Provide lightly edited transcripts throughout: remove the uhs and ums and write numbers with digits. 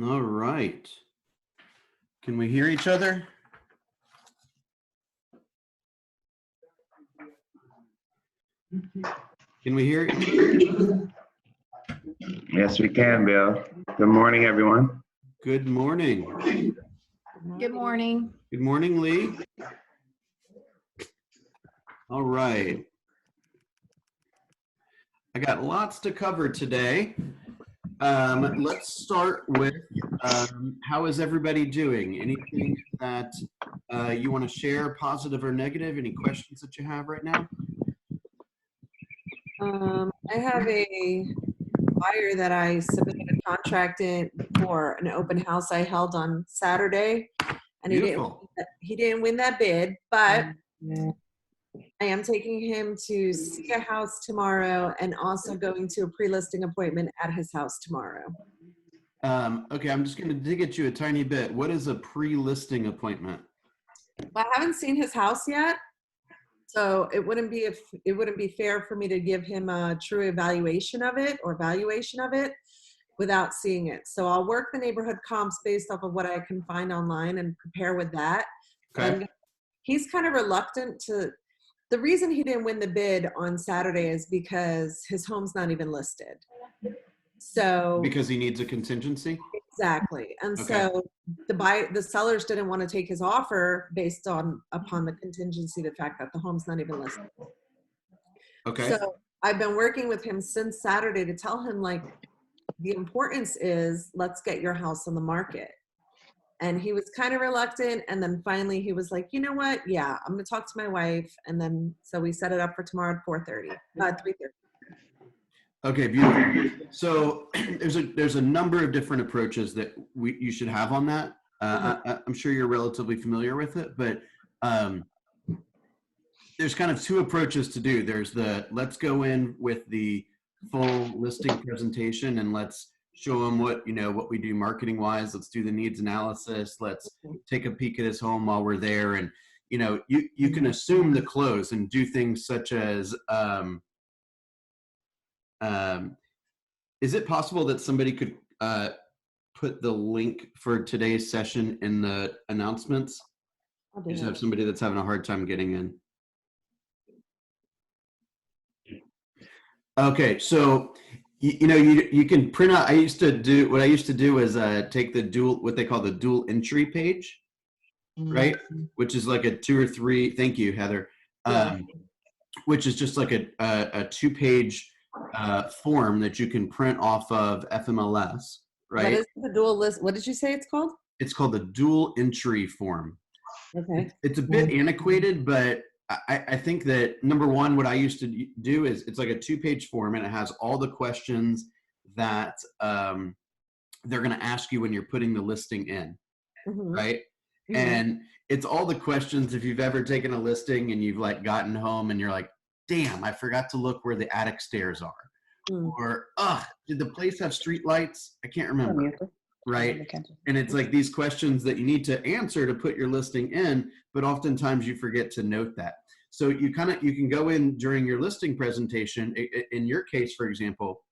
All right. Can we hear each other? Can we hear each other? Yes, we can, Bill. Good morning, everyone. Good morning. Good morning. Good morning, Lee. All right. I got lots to cover today. Let's start with how is everybody doing? Anything that you want to share, positive or negative? Any questions that you have right now? I have a buyer that I submitted a contract in for an open house I held on Saturday, and Beautiful. he didn't win that bid, but I am taking him to see a house tomorrow and also going to a pre-listing appointment at his house tomorrow. Okay, I'm just going to dig at you a tiny bit. What is a pre-listing appointment? I haven't seen his house yet, so it wouldn't be fair for me to give him a true evaluation of it or valuation of it without seeing it. So I'll work the neighborhood comps based off of what I can find online and prepare with that. Okay. He's kind of reluctant to. The reason he didn't win the bid on Saturday is because his home's not even listed. So Because he needs a contingency? exactly. And Okay. so the sellers didn't want to take his offer based upon the contingency, the fact that the home's not even listed. Okay. So I've been working with him since Saturday to tell him, like, the importance is let's get your house on the market. And he was kind of reluctant. And then finally he was like, you know what? Yeah, I'm going to talk to my wife. And then, so we set it up for tomorrow at 3:30. Okay, beautiful. So there's a number of different approaches that you should have on that. I'm sure you're relatively familiar with it, but there's kind of two approaches to do. There's the let's go in with the full listing presentation and let's show them what we do marketing wise. Let's do the needs analysis. Let's take a peek at his home while we're there, and you can assume the close and do things such as is it possible that somebody could put the link for today's session in the announcements? I just have somebody that's having a hard time getting in. Okay, so you can print out. What I used to do is take the what they call the dual entry page, right? Which is like a 2 or 3. Thank you, Heather. Which is just like a 2-page form that you can print off of FMLS, right? What is the dual list? What did you say it's called? It's called the dual entry form. Okay. It's a bit antiquated, but I think that number one, what I used to do is it's like a 2-page form and it has all the questions that they're going to ask you when you're putting the listing in, right? And it's all the questions if you've ever taken a listing and you've like gotten home and you're like, damn, I forgot to look where the attic stairs are. Or, did the place have street lights? I can't remember. Right? And it's like these questions that you need to answer to put your listing in, but oftentimes you forget to note that. So you can go in during your listing presentation. In your case, for example,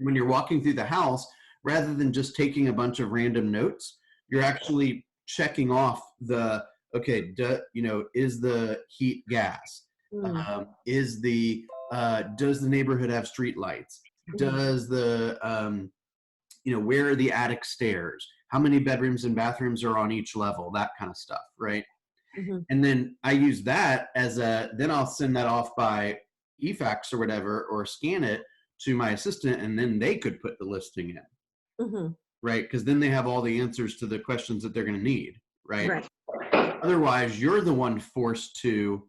when you're walking through the house, rather than just taking a bunch of random notes, you're actually checking off the, okay, is the heat gas? Does the neighborhood have street lights? Does the, where are the attic stairs? How many bedrooms and bathrooms are on each level? That kind of stuff, right? And then I use that as then I'll send that off by eFax or whatever, or scan it to my assistant, and then they could put the listing in, right? Because then they have all the answers to the questions that they're going to need, right? Otherwise, you're the one forced to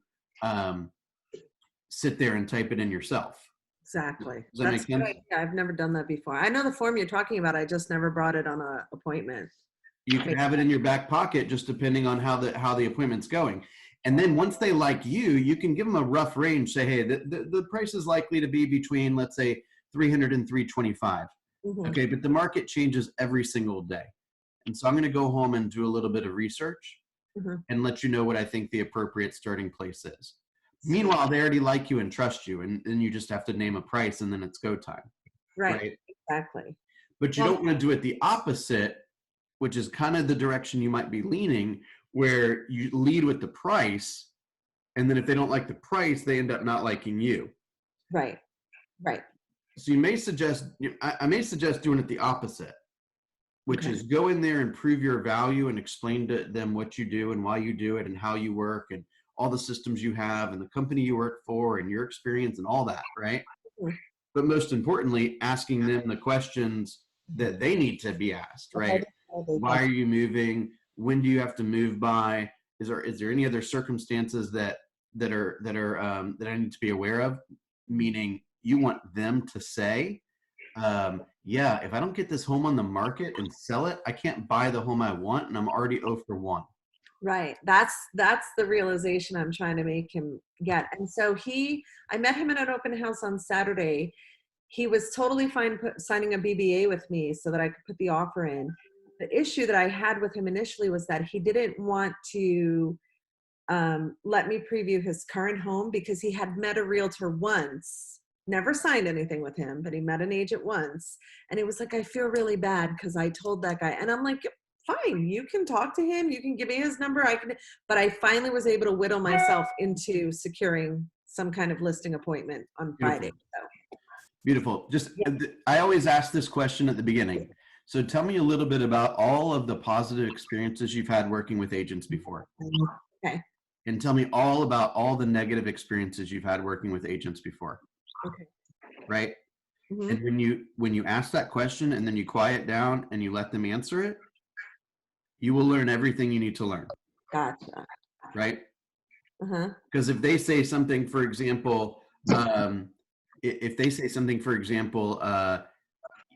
sit there and type it in yourself. Exactly. Does that make sense? I've never done that before. I know the form you're talking about. I just never brought it on an appointment. You can have it in your back pocket, just depending on how the appointment's going. And then once they like you can give them a rough range. Say, hey, the price is likely to be between, let's say, 300 and 325. Okay, but the market changes every single day. And so I'm going to go home and do a little bit of research and let you know what I think the appropriate starting place is. Meanwhile, they already like you and trust you, and then you just have to name a price, and then it's go time. Right? Exactly. But you don't want to do it the opposite, which is kind of the direction you might be leaning, where you lead with the price, and then if they don't like the price, they end up not liking you. Right. Right. So you may suggest, I may suggest doing it the opposite, which Okay. is go in there and prove your value and explain to them what you do and why you do it and how you work and all the systems you have and the company you work for and your experience and all that, right? Mhm. But most importantly, asking them the questions that they need to be asked, right? Why are you moving? When do you have to move by? Is there any other circumstances that I need to be aware of? Meaning, you want them to say, yeah, if I don't get this home on the market and sell it, I can't buy the home I want, and I'm already 0 for 1. Right. That's the realization I'm trying to make him get. And so I met him at an open house on Saturday. He was totally fine signing a BBA with me so that I could put the offer in. The issue that I had with him initially was that he didn't want to let me preview his current home because he had met a realtor once, never signed anything with him, but he met an agent once. And it was like, I feel really bad because I told that guy. And I'm like, fine, you can talk to him. You can give me his number. But I finally was able to whittle myself into securing some kind of listing appointment on Friday. So. Beautiful. Just, Yeah. I always ask this question at the beginning. So tell me a little bit about all of the positive experiences you've had working with agents before. Okay. And tell me all about all the negative experiences you've had working with agents before. Okay. Right? Mhm. And when you ask that question and then you quiet down and you let them answer it, you will learn everything you need to learn. Gotcha. Right? Uh-huh. Because if they say something, for example, if they say something, for example,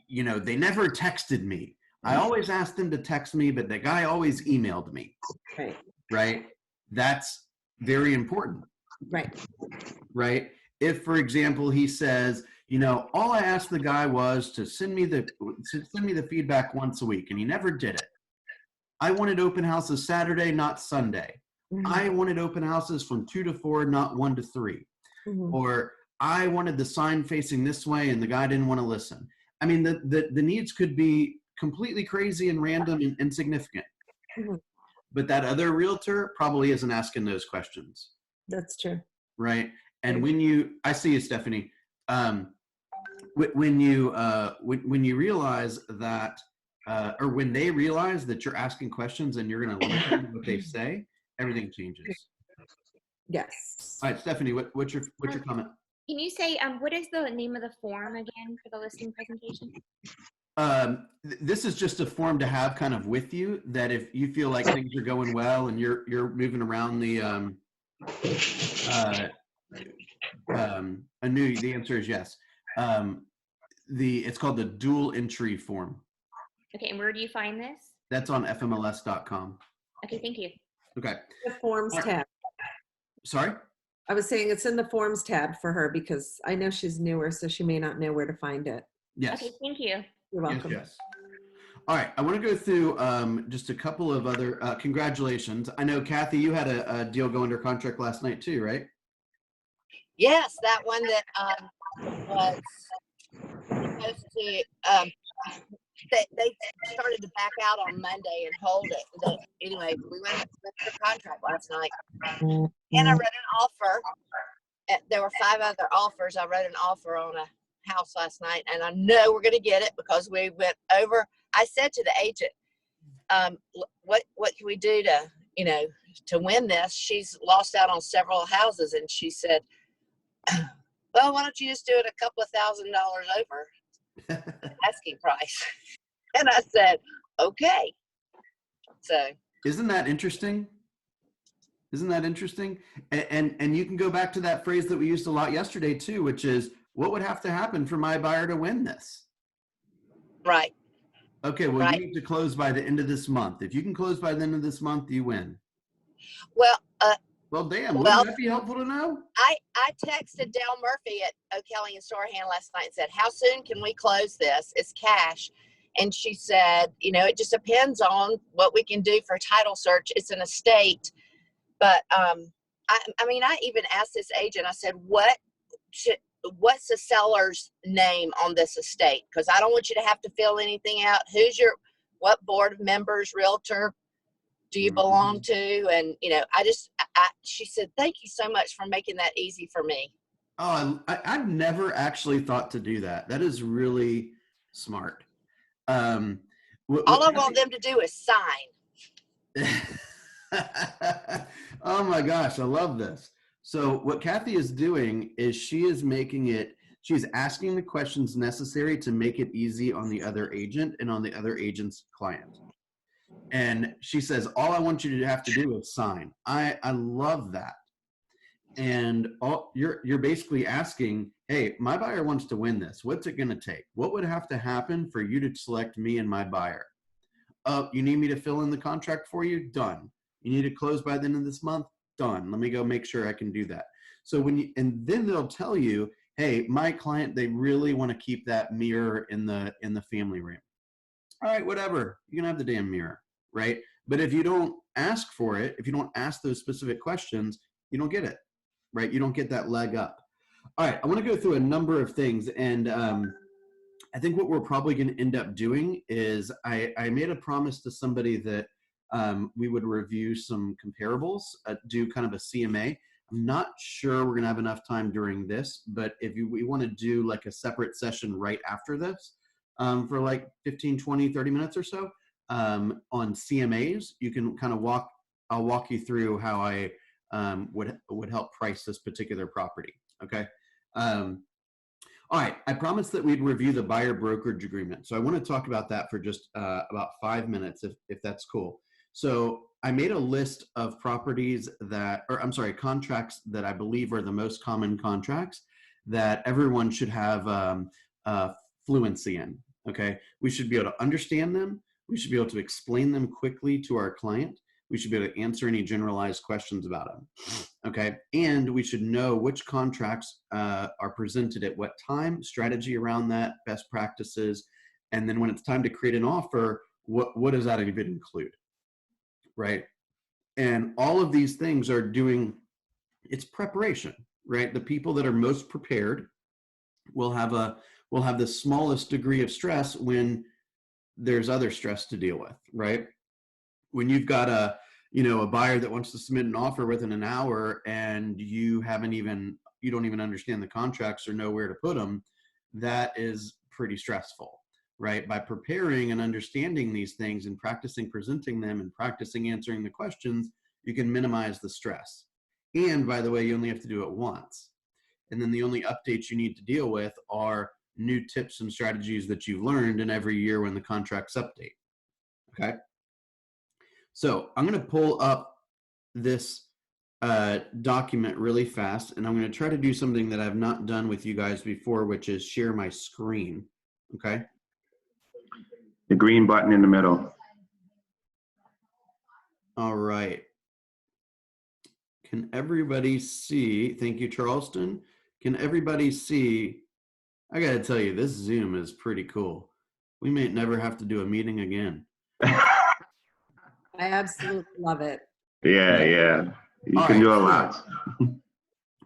they never texted me. I always asked them to text me, but the guy always emailed me. Right. Right? That's very important. Right. Right? If, for example, he says, all I asked the guy was to send me the feedback once a week, and he never did it. I wanted open houses Saturday, not Sunday. Mhm. I wanted open houses from 2 to 4, not 1 to 3. Mhm. Or I wanted the sign facing this way and the guy didn't want to listen. I mean, the needs could be completely crazy and random and insignificant. Mhm. But that other realtor probably isn't asking those questions. That's true. Right. And Very I see you, Stephanie, when you realize that, or when they realize that you're asking questions and you're going to listen to what they say, everything changes. Yes. All right, Stephanie, what's your comment? Can you say what is the name of the form again for the listing presentation? This is just a form to have kind of with you, that if you feel like things are going well and you're moving around the the answer is yes. It's called the dual entry form. Okay, and where do you find this? That's on fmls.com. Okay, thank you. Okay. The forms tab. Sorry? I was saying it's in the forms tab for her because I know she's newer, so she may not know where to find it. Yes. Okay, thank you. You're welcome. Yes. All right. I want to go through just a couple of other congratulations. I know, Kathy, you had a deal go under contract last night too, right? Yes, that one that was supposed to. They started to back out on Monday and hold it. Anyway, we went to contract last night, and I wrote an offer. There were 5 other offers. I wrote an offer on a house last night, and I know we're going to get it because we went over. I said to the agent, what can we do to win this? She's lost out on several houses, and she said, well, why don't you just do it a couple of $1,000 over asking price? And I said, okay. So Isn't that interesting? And you can go back to that phrase that we used a lot yesterday too, which is, what would have to happen for my buyer to win this? right. Okay, well, Right. you need to close by the end of this month. If you can close by the end of this month, you win. Well, Well, damn, Well- wouldn't that be helpful to know? I texted Dale Murphy at O'Kelly and Storahan last night and said, how soon can we close this? It's cash. And she said, it just depends on what we can do for title search. It's an estate. But I even asked this agent, I said, what's the seller's name on this estate? Because I don't want you to have to fill anything out. what board members, realtor do you belong to? And, you know, she said, thank you so much for making that easy for me. Oh, I've never actually thought to do that. That is really smart. All I want them to do is sign. Oh my gosh, I love this. So what Kathy is doing is she's asking the questions necessary to make it easy on the other agent and on the other agent's client. And she says, all I want you to have to do is sign. I love that. And you're basically asking, hey, my buyer wants to win this. What's it going to take? What would have to happen for you to select me and my buyer? You need me to fill in the contract for you? Done. You need to close by the end of this month? Done. Let me go make sure I can do that. So and then they'll tell you, hey, my client, they really want to keep that mirror in the family room. All right, whatever. You can have the damn mirror, right? But if you don't ask for it, if you don't ask those specific questions, you don't get it, right? You don't get that leg up. All right, I want to go through a number of things, and I think what we're probably going to end up doing is I made a promise to somebody that we would review some comparables, do kind of a CMA. I'm not sure we're going to have enough time during this, but if we want to do like a separate session right after this for like 15, 20, 30 minutes or so on CMAs, you can kind of I'll walk you through how I would help price this particular property. Okay. All right, I promised that we'd review the buyer brokerage agreement. So I want to talk about that for just about 5 minutes, if that's cool. So I made a list of contracts that I believe are the most common contracts that everyone should have fluency in, okay? We should be able to understand them. We should be able to explain them quickly to our client. We should be able to answer any generalized questions about them, okay? And we should know which contracts are presented at what time, strategy around that, best practices, and then when it's time to create an offer, what does that even include, right? And all of these things it's preparation, right? The people that are most prepared will have the smallest degree of stress when there's other stress to deal with, right? When you've got a buyer that wants to submit an offer within an hour and you don't even understand the contracts or know where to put them, that is pretty stressful, right? By preparing and understanding these things and practicing presenting them and practicing answering the questions, you can minimize the stress. And by the way, you only have to do it once. And then the only updates you need to deal with are new tips and strategies that you've learned in every year when the contracts update, okay? So I'm going to pull up this document really fast, and I'm going to try to do something that I've not done with you guys before, which is share my screen, okay? The green button in the middle. All right. Can everybody see? Thank you, Charleston. Can everybody see? I got to tell you, this Zoom is pretty cool. We may never have to do a meeting again. I absolutely love it. Yeah. You can do a lot.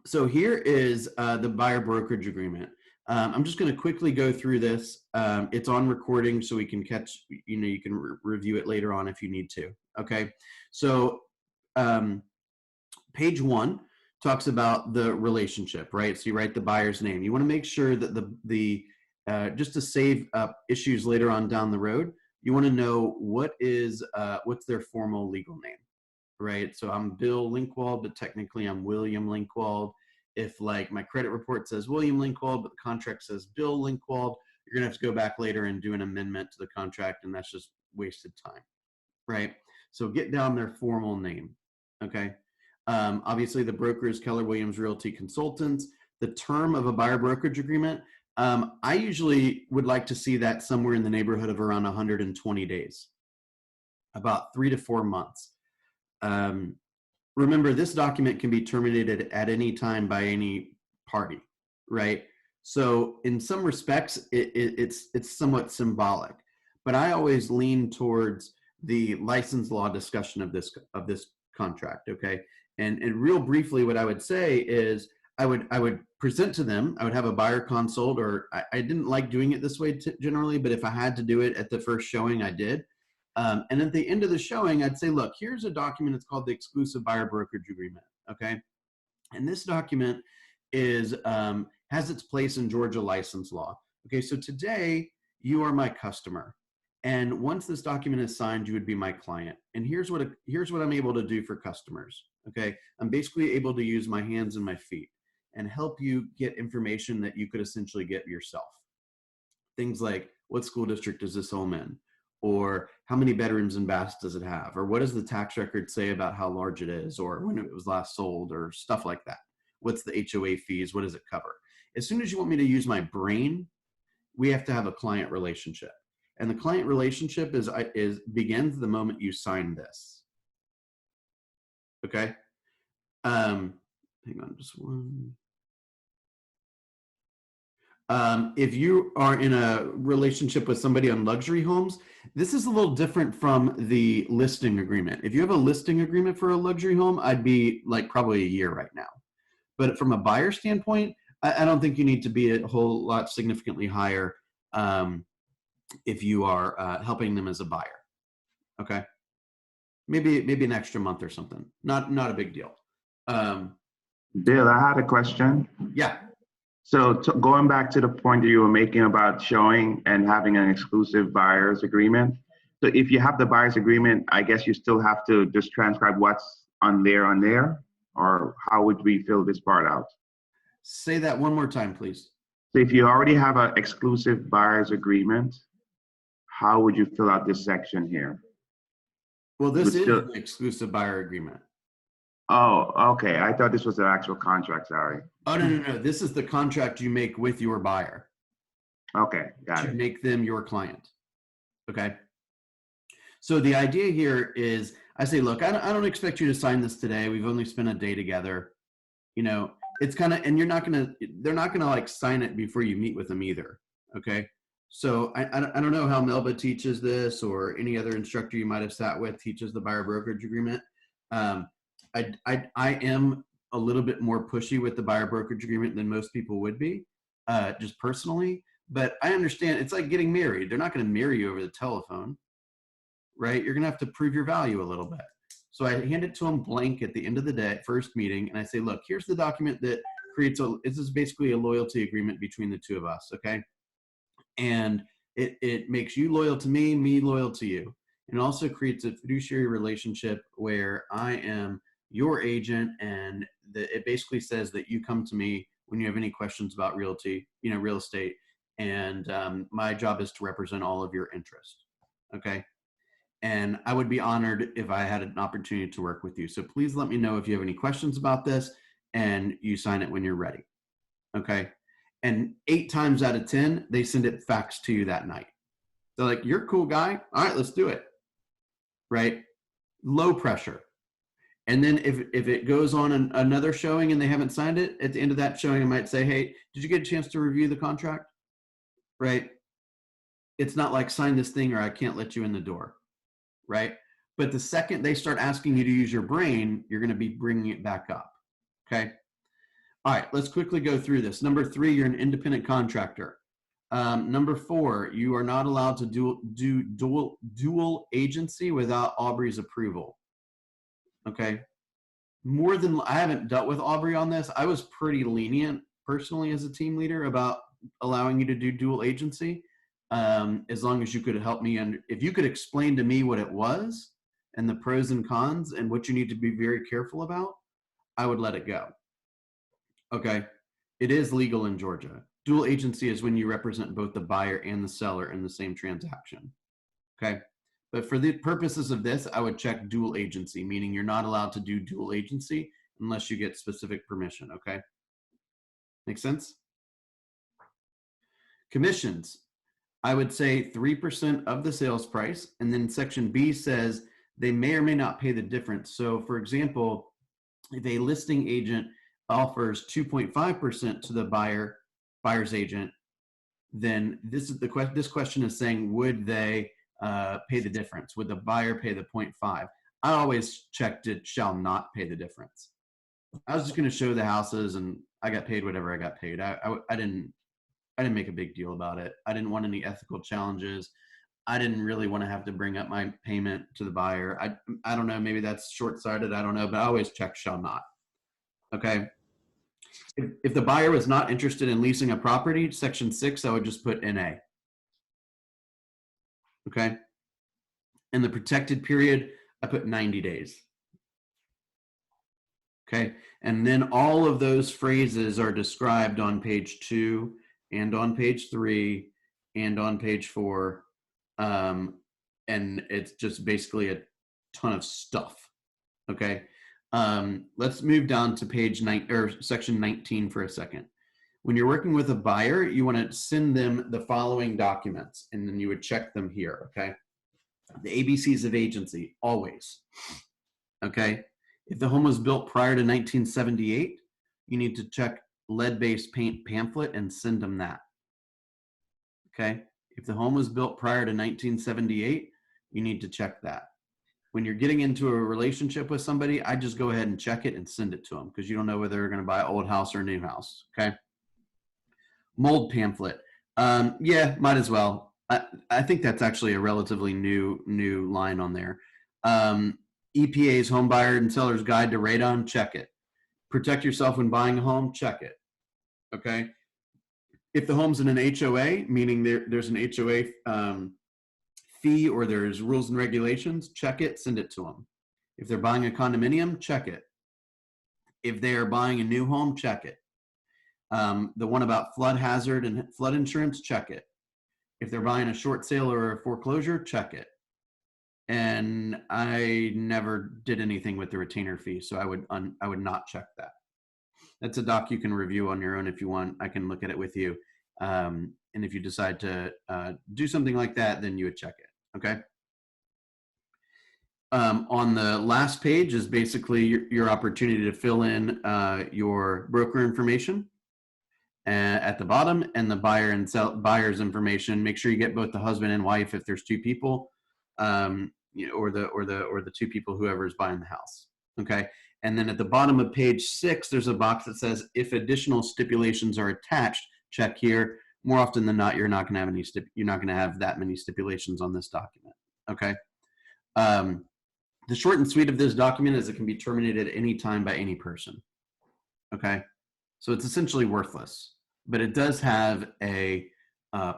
So here is the buyer brokerage agreement. I'm just going to quickly go through this. It's on recording, so we can catch, you can review it later on if you need to. Okay. So page 1 talks about the relationship, right? So you write the buyer's name. You want to make sure that just to save issues later on down the road, you want to know what's their formal legal name, right? So I'm Bill Linkwald, but technically I'm William Linkwald. If like my credit report says William Linkwald, but the contract says Bill Linkwald, you're gonna have to go back later and do an amendment to the contract, and that's just wasted time, right? So get down their formal name, okay? Obviously the broker is Keller Williams Realty Consultants. The term of a buyer brokerage agreement, I usually would like to see that somewhere in the neighborhood of around 120 days, about 3 to 4 months. Remember, this document can be terminated at any time by any party, right? So in some respects, it's somewhat symbolic, but I always lean towards the license law discussion of this contract, okay? And real briefly, what I would say is I would present to them, I would have a buyer consult, or I didn't like doing it this way generally, but if I had to do it at the first showing, I did. And at the end of the showing, I'd say, look, here's a document. It's called the Exclusive Buyer Brokerage Agreement. Okay. And this document is has its place in Georgia license law. Okay. So today you are my customer. And once this document is signed, you would be my client. And here's what I'm able to do for customers. Okay. I'm basically able to use my hands and my feet and help you get information that you could essentially get yourself. Things like, what school district is this home in? Or how many bedrooms and baths does it have? Or what does the tax record say about how large it is? Or when it was last sold, or stuff like that. What's the HOA fees? What does it cover? As soon as you want me to use my brain, we have to have a client relationship. And the client relationship begins the moment you sign this. Okay. Hang on just one. If you are in a relationship with somebody on luxury homes, this is a little different from the listing agreement. If you have a listing agreement for a luxury home, I'd be like probably a year right now. But from a buyer standpoint, I don't think you need to be a whole lot significantly higher if you are helping them as a buyer. Okay, maybe an extra month or something. Not a big deal. Bill, I had a question. Yeah. So going back to the point that you were making about showing and having an exclusive buyer's agreement. So if you have the buyer's agreement, I guess you still have to just transcribe what's on there, or how would we fill this part out? Say that one more time, please. So if you already have an exclusive buyer's agreement, how would you fill out this section here? Well, this Would is still- an exclusive buyer agreement. Oh, okay. I thought this was the actual contract, sorry. Oh, no. This is the contract you make with your buyer Okay, got to it. make them your client. Okay. So the idea here is I say, look, I don't expect you to sign this today. We've only spent a day together. You know, it's kind of, and they're not going to like sign it before you meet with them either. Okay. So I don't know how Melba teaches this, or any other instructor you might have sat with teaches the buyer brokerage agreement. I am a little bit more pushy with the buyer brokerage agreement than most people would be, just personally. But I understand it's like getting married. They're not going to marry you over the telephone, right? You're going to have to prove your value a little bit. So I hand it to them blank at the end of the day, first meeting, and I say, look, here's the document that creates this is basically a loyalty agreement between the two of us, okay? And it makes you loyal to me loyal to you. And also creates a fiduciary relationship where I am your agent, and it basically says that you come to me when you have any questions about real estate, and my job is to represent all of your interest. Okay. And I would be honored if I had an opportunity to work with you. So please let me know if you have any questions about this, and you sign it when you're ready. Okay. And 8 times out of 10, they send it fax to you that night. They're like, you're a cool guy. All right, let's do it. Right. Low pressure. And then if it goes on another showing and they haven't signed it, at the end of that showing, I might say, hey, did you get a chance to review the contract? Right. It's not like sign this thing or I can't let you in the door. Right. But the second they start asking you to use your brain, you're going to be bringing it back up. Okay. All right, let's quickly go through this. Number 3, you're an independent contractor. Number 4, you are not allowed to do dual agency without Aubrey's approval. Okay. I haven't dealt with Aubrey on this. I was pretty lenient personally as a team leader about allowing you to do dual agency, as long as you could help me. And if you could explain to me what it was and the pros and cons and what you need to be very careful about, I would let it go. Okay. It is legal in Georgia. Dual agency is when you represent both the buyer and the seller in the same transaction. Okay. But for the purposes of this, I would check dual agency, meaning you're not allowed to do dual agency unless you get specific permission. Okay. Make sense? Commissions. I would say 3% of the sales price. And then section B says they may or may not pay the difference. So for example, if a listing agent offers 2.5% to the buyer's agent, then this question is saying, would they pay the difference? Would the buyer pay the 0.5? I always checked it shall not pay the difference. I was just going to show the houses and I got paid whatever I got paid. I didn't make a big deal about it. I didn't want any ethical challenges. I didn't really want to have to bring up my payment to the buyer. I don't know, maybe that's short-sighted, I don't know, but I always check shall not. Okay. If the buyer was not interested in leasing a property, section 6, I would just put NA. Okay. In the protected period, I put 90 days. Okay. And then all of those phrases are described on page 2 and on page 3 and on page 4. And it's just basically a ton of stuff. Okay. Let's move down to page 9 or section 19 for a second. When you're working with a buyer, you want to send them the following documents, and then you would check them here. Okay. The ABCs of agency, always. Okay. If the home was built prior to 1978, you need to check lead-based paint pamphlet and send them that. Okay. If the home was built prior to 1978, you need to check that. When you're getting into a relationship with somebody, I just go ahead and check it and send it to them because you don't know whether they're going to buy an old house or a new house. Okay. Mold pamphlet. Yeah, might as well. I think that's actually a relatively new line on there. EPA's Home Buyer and Seller's Guide to Radon, check it. Protect yourself when buying a home, check it. Okay. If the home's in an HOA, meaning there's an HOA fee or there's rules and regulations, check it, send it to them. If they're buying a condominium, check it. If they are buying a new home, check it. The one about flood hazard and flood insurance, check it. If they're buying a short sale or a foreclosure, check it. And I never did anything with the retainer fee, so I would not check that. That's a doc you can review on your own if you want. I can look at it with you. And if you decide to do something like that, then you would check it. Okay. On the last page is basically your opportunity to fill in your broker information at the bottom, and the buyer and buyer's information. Make sure you get both the husband and wife if there's two people, or the two people, whoever is buying the house. Okay. And then at the bottom of page 6, there's a box that says if additional stipulations are attached, check here. More often than not, you're not going to have any you're not going to have that many stipulations on this document. Okay. The short and sweet of this document is it can be terminated at any time by any person. Okay. So it's essentially worthless, but it does have a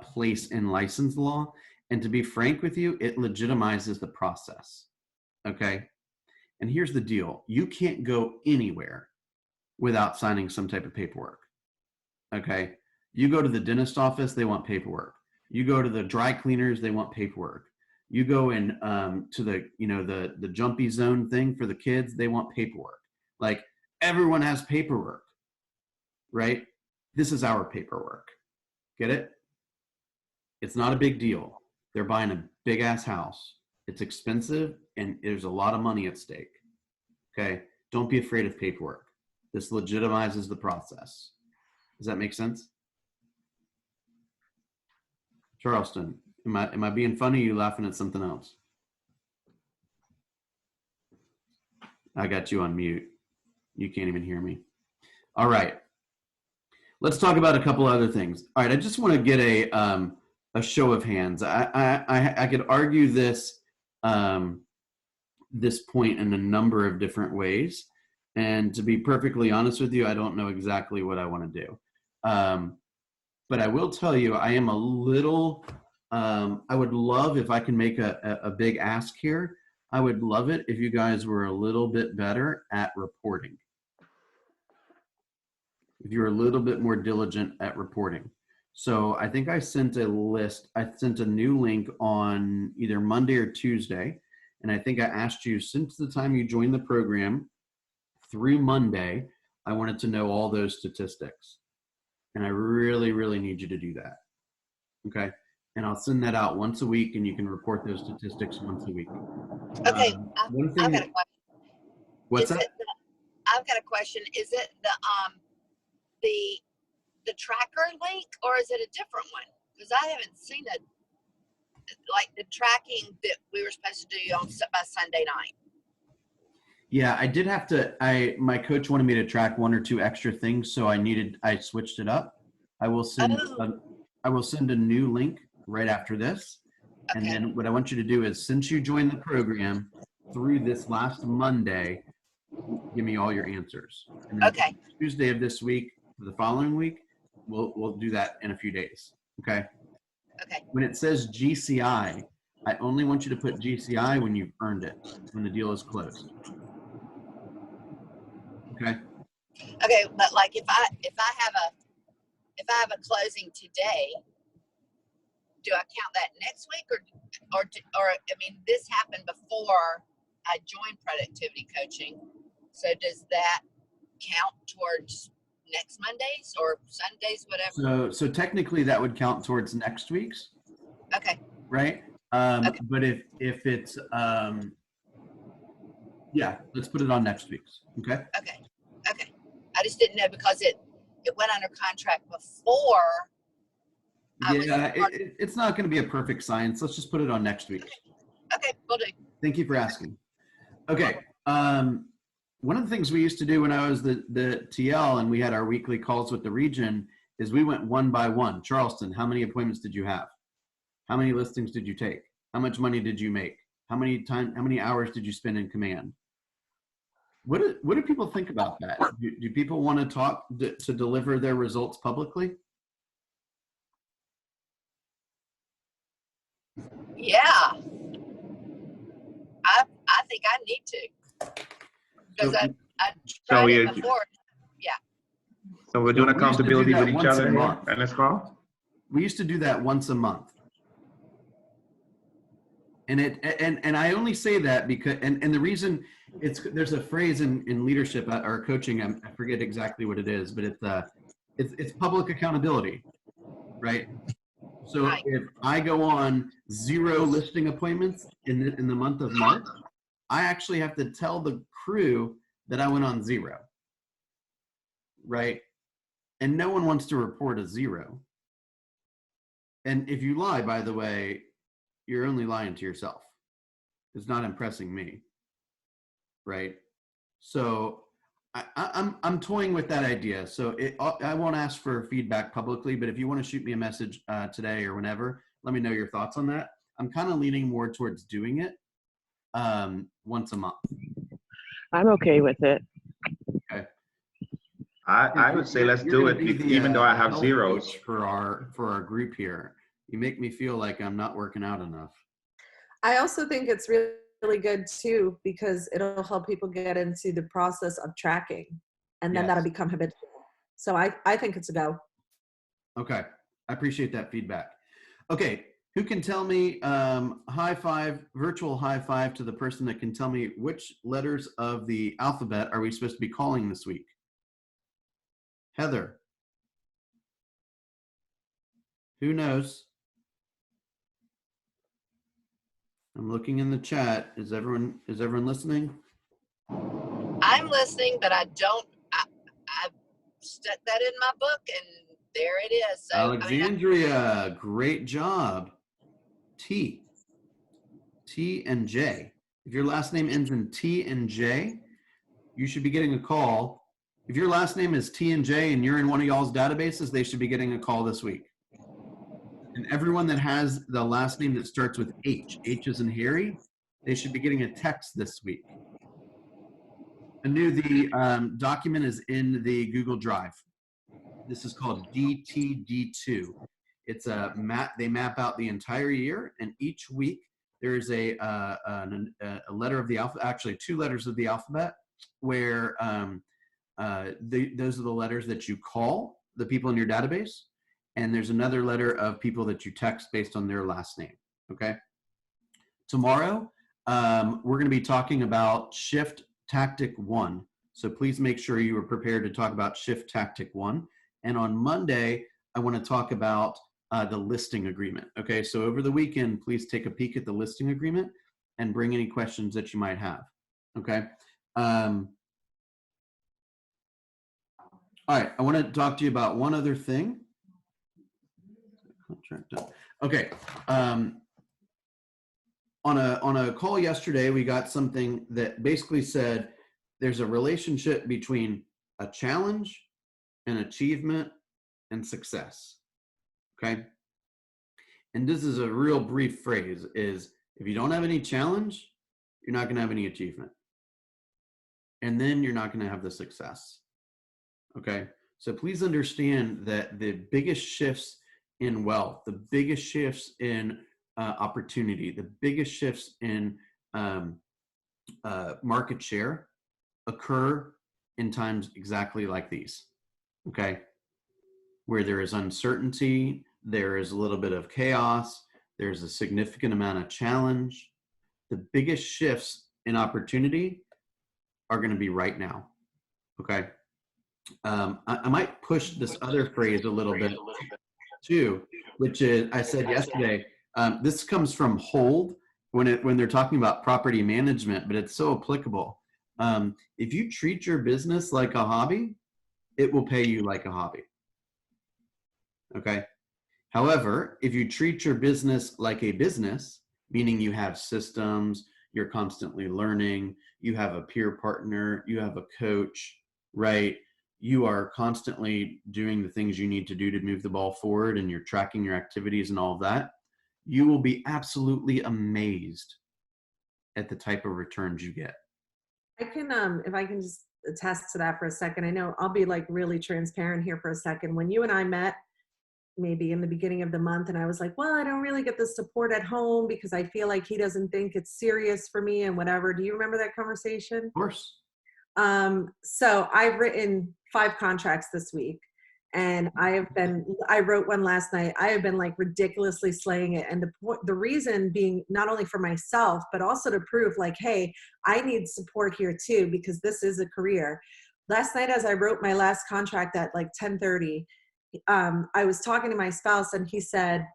place in license law. And to be frank with you, it legitimizes the process. Okay. And here's the deal. You can't go anywhere without signing some type of paperwork. Okay. You go to the dentist office, they want paperwork. You go to the dry cleaners, they want paperwork. You go in to the jumpy zone thing for the kids, they want paperwork. Like, everyone has paperwork, right? This is our paperwork. Get it? It's not a big deal. They're buying a big ass house. It's expensive and there's a lot of money at stake. Okay. Don't be afraid of paperwork. This legitimizes the process. Does that make sense? Charleston, am I being funny? Or are you laughing at something else? I got you on mute. You can't even hear me. All right. Let's talk about a couple other things. All right. I just want to get a show of hands. I could argue this this point in a number of different ways. And to be perfectly honest with you, I don't know exactly what I want to do. But I will tell you, I am a little, I would love if I can make a big ask here. I would love it if you guys were a little bit better at reporting. If you're a little bit more diligent at reporting. So I think I sent a list. I sent a new link on either Monday or Tuesday. And I think I asked you, since the time you joined the program through Monday, I wanted to know all those statistics. And I really, really need you to do that. Okay. And I'll send that out once a week and you can report those statistics once a week. Okay, One I've thing, got a question. what's Is that? it I've got a question. Is it the tracker link, or is it a different one? Because I haven't seen it, like the tracking that we were supposed to do by Sunday night. Yeah, I did have to, my coach wanted me to track one or two extra things. So I switched it up. I will send a new link right after this. And Okay. then what I want you to do is, since you joined the program through this last Monday, give me all your answers. And then Okay. Tuesday of this week, for the following week, we'll do that in a few days. Okay. Okay. When it says GCI, I only want you to put GCI when you've earned it, when the deal is closed. Okay. Okay. But like if I have a closing today, do I count that next week or I mean, this happened before I joined productivity coaching. So does that count towards next Mondays or Sundays, whatever? So technically that would count towards next week's, Okay. right? Okay. But if it's, yeah, let's put it on next week's. Okay. Okay. Okay. I just didn't know because it went under contract before. Yeah, it's not going to be a perfect science. Let's just put it on next week. Okay, will do. Thank you for asking. Okay. One of the things we used to do when I was the TL and we had our weekly calls with the region is we went one by one. Charleston, how many appointments did you have? How many listings did you take? How much money did you make? How many hours did you spend in command? What do people think about that? Do people want to talk to deliver their results publicly? Yeah. I think I need to. Because So- I So tried you, it before. so we're doing So we used to do accountability that with each once a other here month. on this call? We used to do that once a month. And I only say that because, and the reason there's a phrase in leadership or coaching, I forget exactly what it is, but it's public accountability, right? So Right. if I go on 0 listing appointments in the month of March, I actually have to tell the crew that I went on 0, right? And no one wants to report a 0. And if you lie, by the way, you're only lying to yourself. It's not impressing me, right? So I'm toying with that idea. So I won't ask for feedback publicly, but if you want to shoot me a message today or whenever, let me know your thoughts on that. I'm kind of leaning more towards doing it once a month. I'm okay with it. Okay. I would say let's You're do gonna it, be the, even though I have health zeros. coach for our group here. You make me feel like I'm not working out enough. I also think it's really good too, because it'll help people get into the process of tracking, and then Yes. that'll become habitual. So I think it's a go. Okay, I appreciate that feedback. Okay, who can tell me, high five, virtual high five to the person that can tell me which letters of the alphabet are we supposed to be calling this week? Heather. Who knows? I'm looking in the chat. Is everyone listening? I'm listening, but I stuck that in my book and there it is. So Alexandria, great job. T and J. If your last name ends in T and J, you should be getting a call. If your last name is T and J and you're in one of y'all's databases, they should be getting a call this week. And everyone that has the last name that starts with H as in Harry, they should be getting a text this week. Anu, the document is in the Google Drive. This is called DTD2. It's a map. They map out the entire year, and each week there is a letter of the alphabet, actually 2 letters of the alphabet, where those are the letters that you call the people in your database, and there's another letter of people that you text based on their last name. Okay. Tomorrow, we're going to be talking about Shift Tactic 1. So please make sure you are prepared to talk about Shift Tactic 1. And on Monday, I want to talk about the listing agreement. Okay, so over the weekend, please take a peek at the listing agreement and bring any questions that you might have. Okay. All right, I want to talk to you about one other thing. Okay. On a call yesterday, we got something that basically said there's a relationship between a challenge, an achievement, and success. Okay. and this is a real brief phrase, is if you don't have any challenge, you're not going to have any achievement. And then you're not going to have the success. Okay. So please understand that the biggest shifts in wealth, the biggest shifts in opportunity, the biggest shifts in market share occur in times exactly like these. Okay. Where there is uncertainty, there is a little bit of chaos, there's a significant amount of challenge. The biggest shifts in opportunity are going to be right now. Okay. I might push this other phrase a little bit too, which is, I said yesterday, this comes from Hold when they're talking about property management, but it's so applicable. If you treat your business like a hobby, it will pay you like a hobby. Okay. However, if you treat your business like a business, meaning you have systems, you're constantly learning, you have a peer partner, you have a coach, right? You are constantly doing the things you need to do to move the ball forward, and you're tracking your activities and all of that, you will be absolutely amazed at the type of returns you get. I can, if I can just attest to that for a second. I know I'll be like really transparent here for a second. When you and I met, maybe in the beginning of the month, and I was like, well, I don't really get the support at home because I feel like he doesn't think it's serious for me and whatever. Do you remember that conversation? Of course. So I've written 5 contracts this week, and I wrote one last night. I have been like ridiculously slaying it. And the reason being not only for myself, but also to prove like, hey, I need support here too, because this is a career. Last night, as I wrote my last contract at like 10:30, I was talking to my spouse, and he said,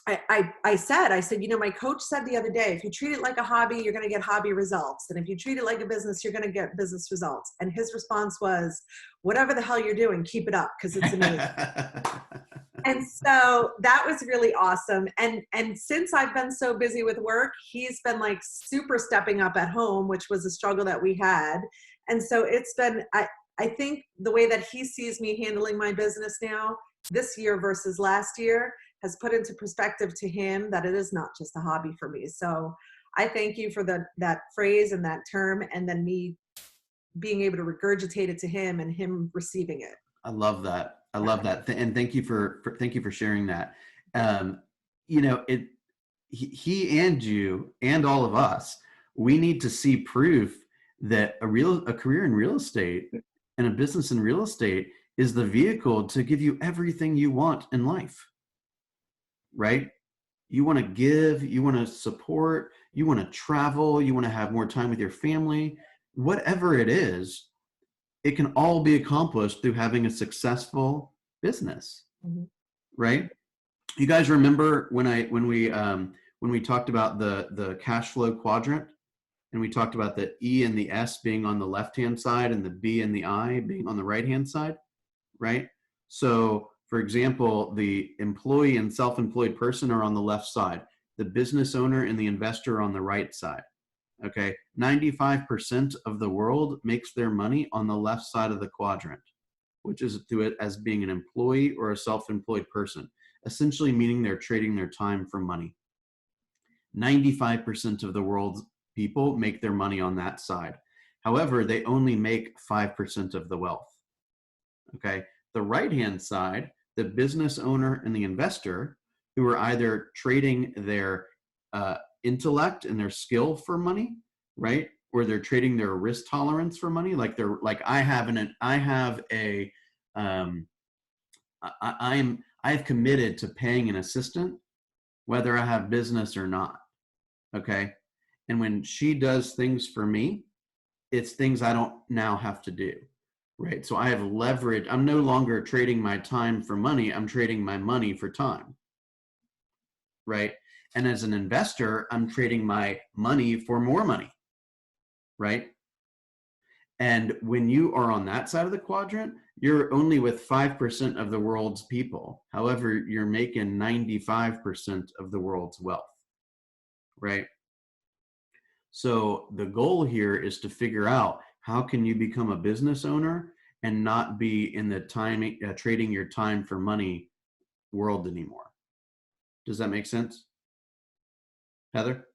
I said, you know, my coach said the other day, if you treat it like a hobby, you're going to get hobby results. And if you treat it like a business, you're going to get business results. And his response was, whatever the hell you're doing, keep it up, because it's amazing. And so that was really awesome. And since I've been so busy with work, he's been like super stepping up at home, which was a struggle that we had. And so it's been, I think the way that he sees me handling my business now, this year versus last year, has put into perspective to him that it is not just a hobby for me. So I thank you for that phrase and that term, and then me being able to regurgitate it to him and him receiving it. I love that. I love that. And thank you for sharing that. You know, he and you and all of us, we need to see proof that a career in real estate and a business in real estate is the vehicle to give you everything you want in life. Right? You want to give, you want to support, you want to travel, you want to have more time with your family, whatever it is, it can all be accomplished through having a successful business. Mm-hmm. Right? You guys remember when we talked about the cash flow quadrant, and we talked about the E and the S being on the left-hand side and the B and the I being on the right-hand side, right? So for example, the employee and self-employed person are on the left side. The business owner and the investor are on the right side. Okay, 95% of the world makes their money on the left side of the quadrant, which is through it as being an employee or a self-employed person, essentially meaning they're trading their time for money. 95% of the world's people make their money on that side. However, they only make 5% of the wealth. Okay, the right-hand side, the business owner and the investor, who are either trading their intellect and their skill for money, right? Or they're trading their risk tolerance for money. I've committed to paying an assistant, whether I have business or not. Okay. And when she does things for me, it's things I don't now have to do. Right. So I have leverage. I'm no longer trading my time for money. I'm trading my money for time. Right. And as an investor, I'm trading my money for more money. Right. And when you are on that side of the quadrant, you're only with 5% of the world's people. However, you're making 95% of the world's wealth. Right. So the goal here is to figure out, how can you become a business owner and not be in the trading your time for money world anymore? Does that make sense? Heather?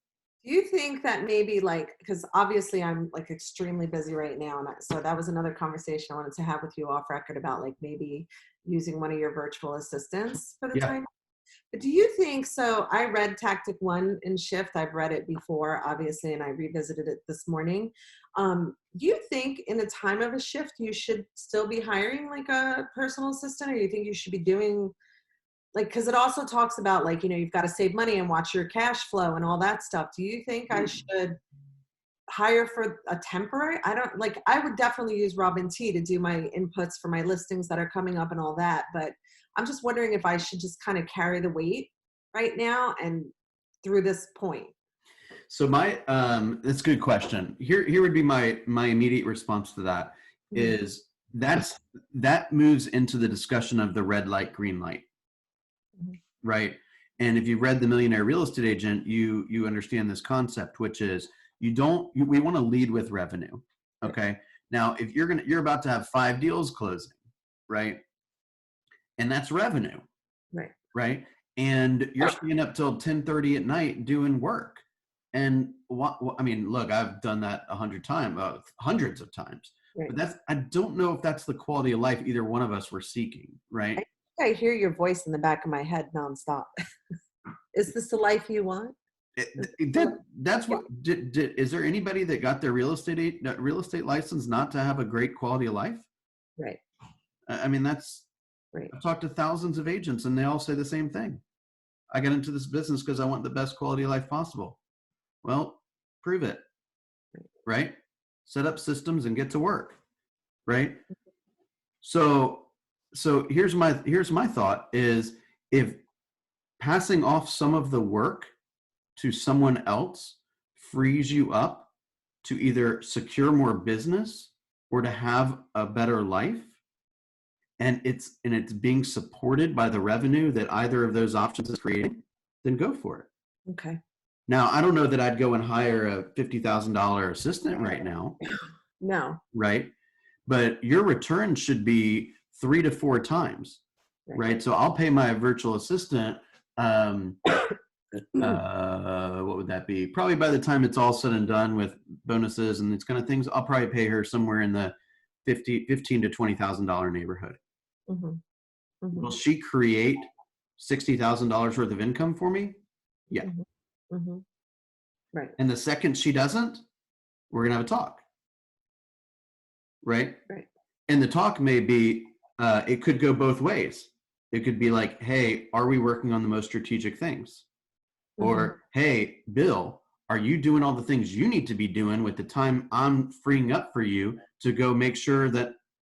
Do you think that maybe like, because obviously I'm like extremely busy right now, and so that was another conversation I wanted to have with you off record about like maybe using one of your virtual assistants for the Yeah. time. But do you think, so I read Tactic One in Shift. I've read it before, obviously, and I revisited it this morning. Do you think in the time of a shift, you should still be hiring like a personal assistant, or you think you should be doing like, because it also talks about like, you know, you've got to save money and watch your cash flow and all that stuff. Do you think I should hire for a temporary? I don't like, I would definitely use Robin T to do my inputs for my listings that are coming up and all that. But I'm just wondering if I should just kind of carry the weight right now and through this point. So that's a good question. Here would be my immediate response to that is that moves into the discussion of the red light, green light, right? And if you've read The Millionaire Real Estate Agent, you understand this concept, which is we want to lead with revenue. Okay. Now, if you're about to have 5 deals closing, right? And that's revenue, right? And you're staying up till 10:30 at night doing work. And I mean, look, I've done that 100 times, hundreds of times. Right. But I don't know if that's the quality of life either one of us were seeking, right? I hear your voice in the back of my head nonstop. Is this the life you want? That's what. Is there anybody that got their real estate license not to have a great quality of life? Right. I mean, that's. Right. I've talked to thousands of agents, and they all say the same thing. I got into this business because I want the best quality of life possible. Well, prove it, right? Set up systems and get to work, right? So here's my thought is if passing off some of the work to someone else frees you up to either secure more business or to have a better life, and it's being supported by the revenue that either of those options is creating, then go for it. Okay. Now, I don't know that I'd go and hire a $50,000 assistant right now. No. Right. But your return should be 3 to 4 times. Right. So I'll pay my virtual assistant. What would that be? Probably by the time it's all said and done with bonuses and these kind of things, I'll probably pay her somewhere in the $15,000 to $20,000 neighborhood. Will she create $60,000 worth of income for me? Yeah. Right. And the second she doesn't, we're going to have a talk. Right. And the talk may be, it could go both ways. It could be like, hey, are we working on the most strategic things? Or, hey, Bill, are you doing all the things you need to be doing with the time I'm freeing up for you to go make sure that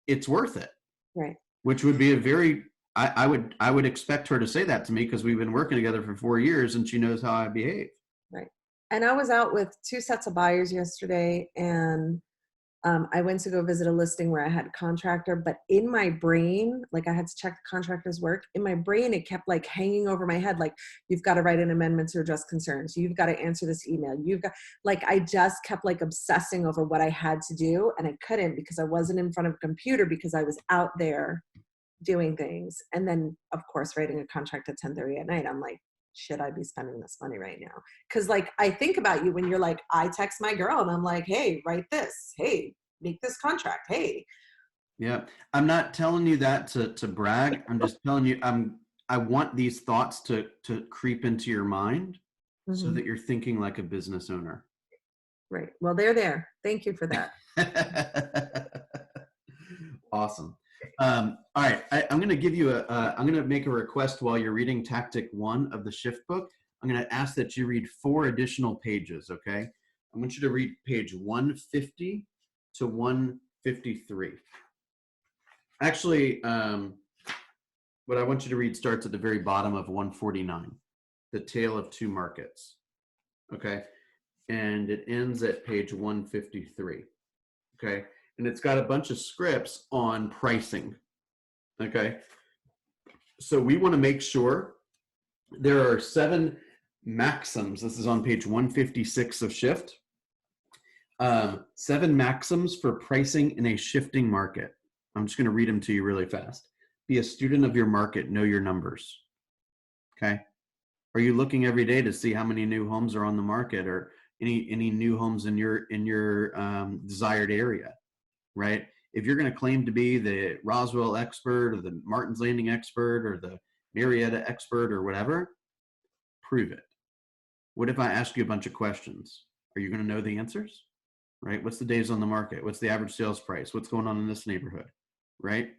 it's worth it? Right. Which would be a very, I would expect her to say that to me because we've been working together for 4 years and she knows how I behave. Right. And I was out with 2 sets of buyers yesterday, and I went to go visit a listing where I had a contractor, but in my brain, like I had to check the contractor's work. In my brain, it kept like hanging over my head. Like, you've got to write an amendment to address concerns. You've got to answer this email. You've got, like, I just kept like obsessing over what I had to do. And I couldn't because I wasn't in front of a computer because I was out there doing things. And then of course, writing a contract at 10:30 at night, I'm like, should I be spending this money right now? Because like, I think about you when you're like, I text my girl and I'm like, hey, write this. Hey, make this contract. Hey. Yeah. I'm not telling you that to brag. I'm just telling you, I want these thoughts to creep into your mind so that you're thinking like a business owner. Right. Well, they're there. Thank you for that. Awesome. All right. I'm going to give you I'm going to make a request while you're reading Tactic 1 of the Shift book. I'm going to ask that you read 4 additional pages. Okay. I want you to read page 150 to 153. Actually, what I want you to read starts at the very bottom of 149, The Tale of Two Markets. Okay. And it ends at page 153. Okay. And it's got a bunch of scripts on pricing. Okay. So we want to make sure there are 7 maxims. This is on page 156 of Shift. 7 maxims for pricing in a shifting market. I'm just going to read them to you really fast. Be a student of your market. Know your numbers. Okay. Are you looking every day to see how many new homes are on the market, or any new homes in your desired area, right? If you're going to claim to be the Roswell expert or the Martin's Landing expert or the Marietta expert or whatever, prove it. What if I ask you a bunch of questions? Are you going to know the answers? Right? What's the days on the market? What's the average sales price? What's going on in this neighborhood? Right?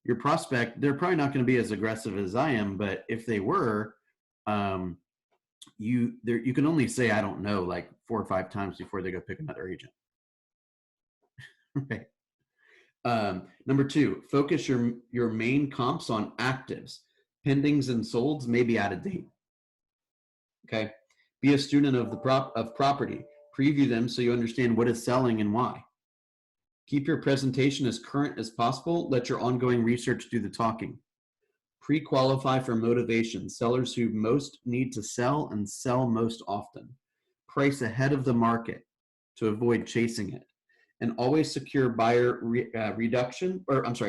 Your prospect, they're probably not going to be as aggressive as I am, but if they were, you can only say I don't know like 4 or 5 times before they go pick another agent. Right. Number 2, focus your main comps on actives. Pendings and solds may be out of date. Okay. Be a student of property. Preview them so you understand what is selling and why. Keep your presentation as current as possible. Let your ongoing research do the talking. Pre-qualify for motivation. Sellers who most need to sell and sell most often. Price ahead of the market to avoid chasing it. And always secure buyer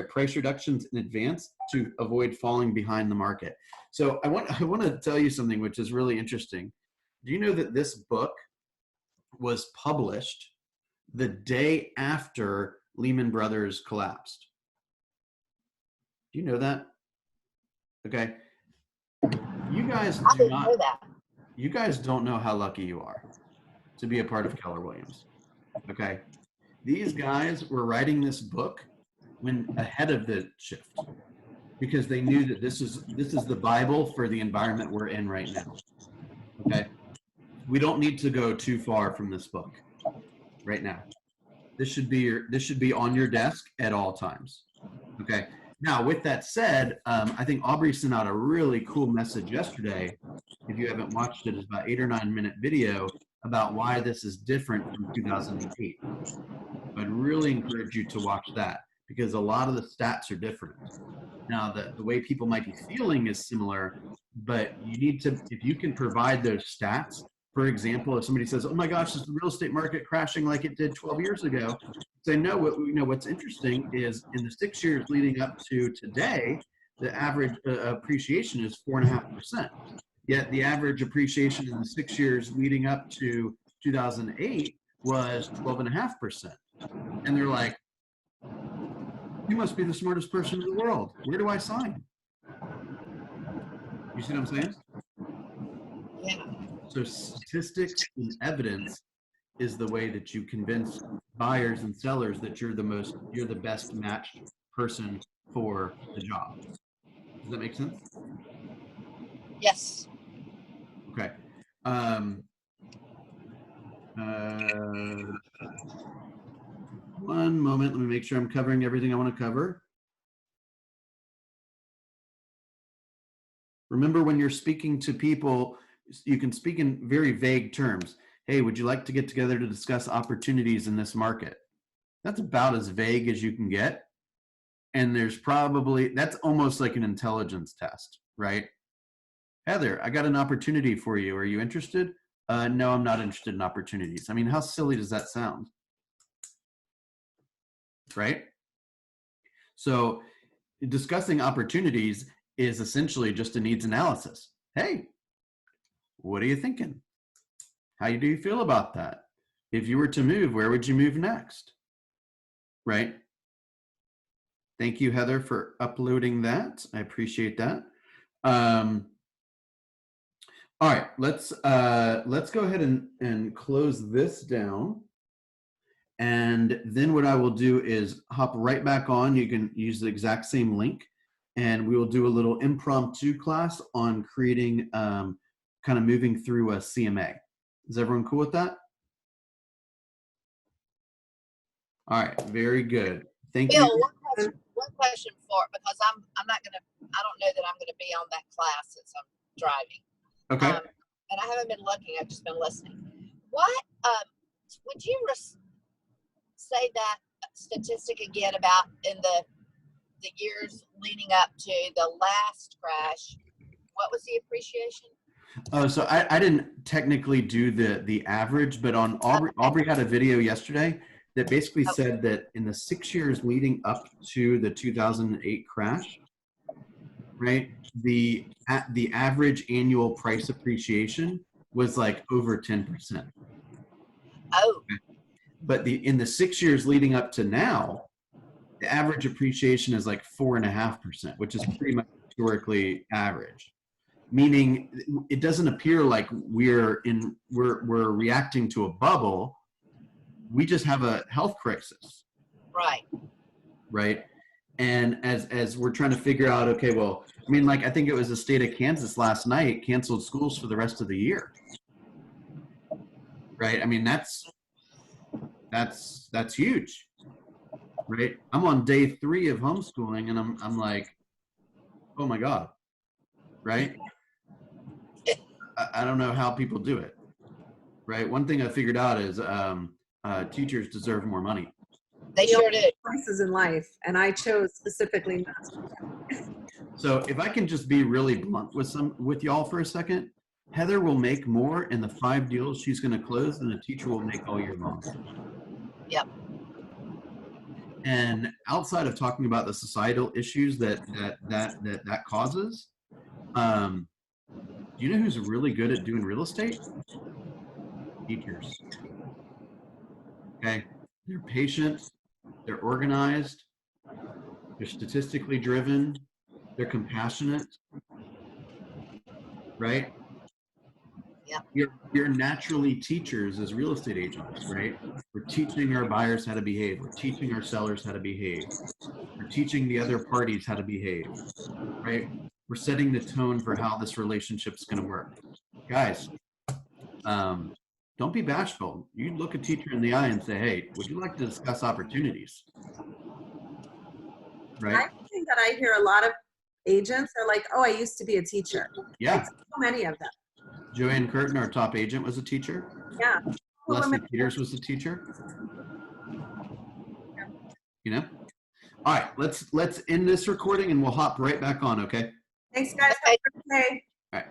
price reductions in advance to avoid falling behind the market. So I want to tell you something which is really interesting. Do you know that this book was published the day after Lehman Brothers collapsed? Do you know that? Okay. You guys I didn't know that. You guys don't know how lucky you are to be a part of Keller Williams. Okay. These guys were writing this book when ahead of the shift, because they knew that this is the Bible for the environment we're in right now. Okay. We don't need to go too far from this book right now. This should be on your desk at all times. Okay. Now, with that said, I think Aubrey sent out a really cool message yesterday. If you haven't watched it, it's about 8 or 9 minute video about why this is different from 2008. I'd really encourage you to watch that, because a lot of the stats are different. Now, the way people might be feeling is similar, but you need to, if you can provide those stats, for example, if somebody says, oh my gosh, is the real estate market crashing like it did 12 years ago? Say, no, what's interesting is in the 6 years leading up to today, the average appreciation is 4.5%. Yet the average appreciation in the 6 years leading up to 2008 was 12.5%. And they're like, you must be the smartest person in the world. Where do I sign? You see what I'm saying? Yeah. So statistics and evidence is the way that you convince buyers and sellers that you're the best matched person for the job. Does that make sense? Yes. Okay. One moment, let me make sure I'm covering everything I want to cover. Remember, when you're speaking to people, you can speak in very vague terms. Hey, would you like to get together to discuss opportunities in this market? That's about as vague as you can get. And that's almost like an intelligence test, right? Heather, I got an opportunity for you. Are you interested? No, I'm not interested in opportunities. I mean, how silly does that sound? Right? So discussing opportunities is essentially just a needs analysis. Hey, what are you thinking? How do you feel about that? If you were to move, where would you move next? Right? Thank you, Heather, for uploading that. I appreciate that. All right, let's go ahead and close this down. And then what I will do is hop right back on. You can use the exact same link, and we will do a little impromptu class on creating, kind of moving through a CMA. Is everyone cool with that? All right, very good. Thank Bill, you. one question because I don't know that I'm gonna be on that class since I'm driving. Okay. And I haven't been looking, I've just been listening. What, would you say that statistic again about in the years leading up to the last crash? What was the appreciation? Oh, so I didn't technically do the average, but on Aubrey had a video yesterday that basically said that in the 6 years leading up to the 2008 crash, right? The average annual price appreciation was like over 10%. Oh, But in the 6 years leading up to now, the average appreciation is like 4.5%, which is pretty much historically average. Meaning, it doesn't appear like we're reacting to a bubble. We just have a health crisis, right. right? And as we're trying to figure out, okay, well, I mean, like I think it was the state of Kansas last night canceled schools for the rest of the year, right? I mean, that's huge, right? I'm on day 3 of homeschooling, and I'm like, oh my God, right? I don't know how people do it, right? One thing I figured out is teachers deserve more money. They sure do. Choices in life, and I chose specifically not to. So if I can just be really blunt with y'all for a second, Heather will make more in the 5 deals she's going to close than a teacher will make all year long. Yep. And outside of talking about the societal issues that causes, do you know who's really good at doing real estate? Teachers. Okay, they're patient, they're organized, they're statistically driven, they're compassionate, right? Yeah. You're naturally teachers as real estate agents, right? We're teaching our buyers how to behave. We're teaching our sellers how to behave. We're teaching the other parties how to behave, right? We're setting the tone for how this relationship's going to work. Guys, don't be bashful. You look a teacher in the eye and say, hey, would you like to discuss opportunities? Right? I think that I hear a lot of agents are like, oh, I used to be a teacher. Yeah. Like, so many of them. Joanne Curtin, our top agent, was a teacher. Yeah. Leslie Peters was a teacher. You know? All right, let's end this recording and we'll hop right back on, okay? Thanks, guys. Have a good day. All right.